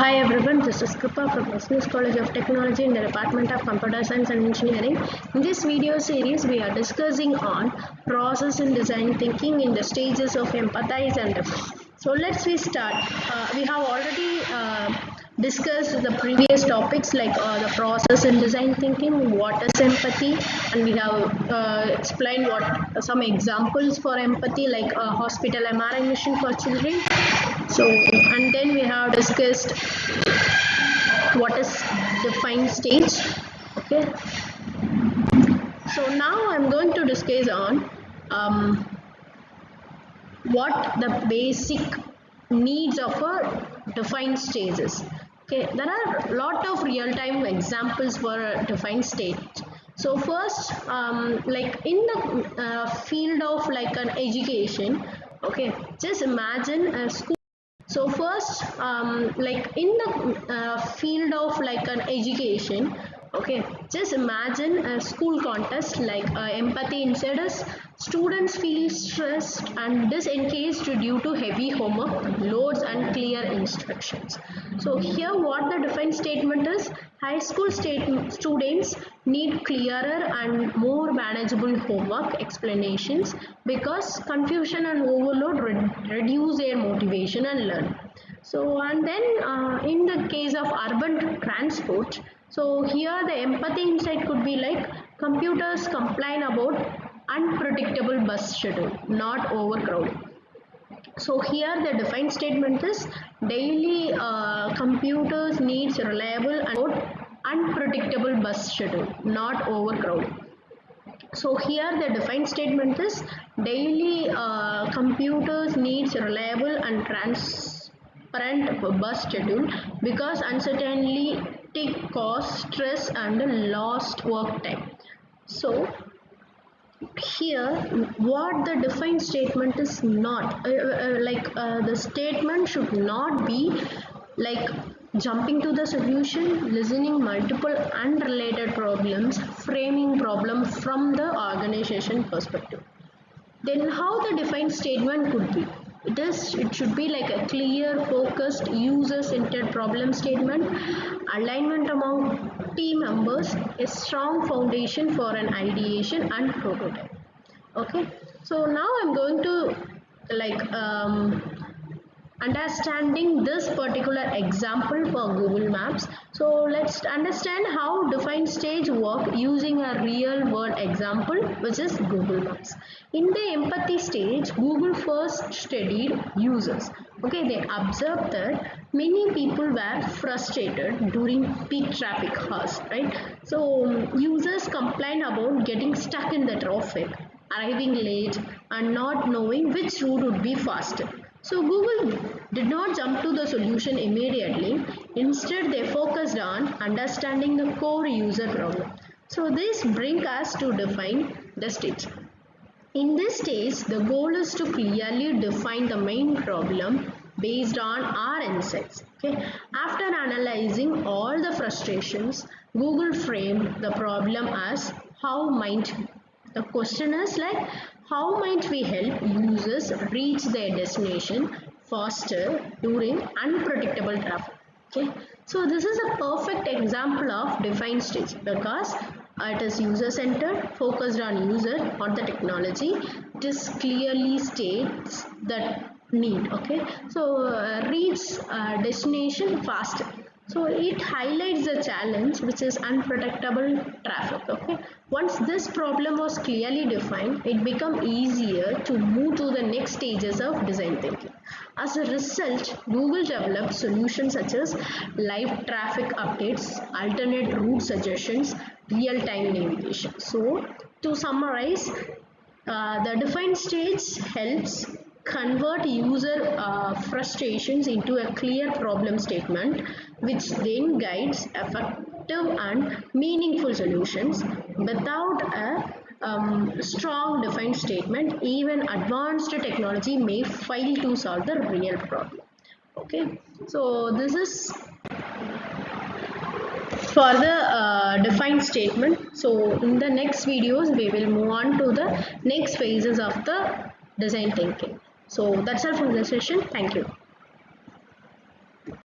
Hi everyone, this is Kripa from SNS College of Technology in the Department of Computer Science and Engineering. In this video series, we are discussing on process in design thinking in the stages of empathize and define. So let's start. We have already discussed the previous topics like the process in design thinking, what is empathy, and we have explained what some examples for empathy like a hospital MRI machine for children. So, and then we have discussed what is defined stage. Okay, so now I'm going to discuss on what the basic needs of a defined stage is. Okay, there are a lot of real-time examples for a defined stage. So first, like in the field of like an education, okay, just imagine a school. So first, like in the field of like an education, okay, just imagine a school contest like empathy inside us. Students feel stressed and disengaged due to heavy homework loads and clear instructions. So here what the defined statement is, high school students need clearer and more manageable homework explanations because confusion and overload reduce their motivation and learn. So and then in the case of urban transport, so here the empathy insight could be like computers complain about unpredictable bus schedule, not overcrowding. So here the defined statement is daily computers needs reliable and unpredictable bus schedule, not overcrowding. So here the defined statement is daily computers needs reliable and transparent bus schedule because uncertainty cause stress and lost work time. So here what the defined statement is not the statement should not be like jumping to the solution, listening multiple unrelated problems, framing problem from the organization perspective. Then how the defined statement could be, it should be like a clear, focused, user-centered problem statement, alignment among team members, a strong foundation for an ideation and prototype. Okay, so now I'm going to like understanding this particular example for Google Maps. So let's understand how defined stage work using a real world example, which is Google Maps. In the empathy stage, Google first studied users. Okay, they observed that many people were frustrated during peak traffic hours, right? So users complain about getting stuck in the traffic, arriving late, and not knowing which route would be faster. So Google did not jump to the solution immediately. Instead, they focused on understanding the core user problem. So this brings us to define the stage. In this stage, the goal is to clearly define the main problem based on our insights. Okay. After analyzing all the frustrations, Google framed the problem as how might. The question is like, how might we help users reach their destination faster during unpredictable traffic? Okay, so this is a perfect example of defined stage because it is user-centered, focused on user, not the technology. This clearly states that need. Okay, so reach destination faster. So it highlights the challenge, which is unpredictable traffic. Okay, once this problem was clearly defined, it became easier to move to the next stages of design thinking. As a result, Google developed solutions such as live traffic updates, alternate route suggestions, real-time navigation. So to summarize, the defined stage helps convert user frustrations into a clear problem statement, which then guides effective and meaningful solutions. Without a strong defined statement, even advanced technology may fail to solve the real problem. Okay, so this is for the defined statement. So in the next videos we will move on to the next phases of the design thinking. So that's all from the session. Thank you.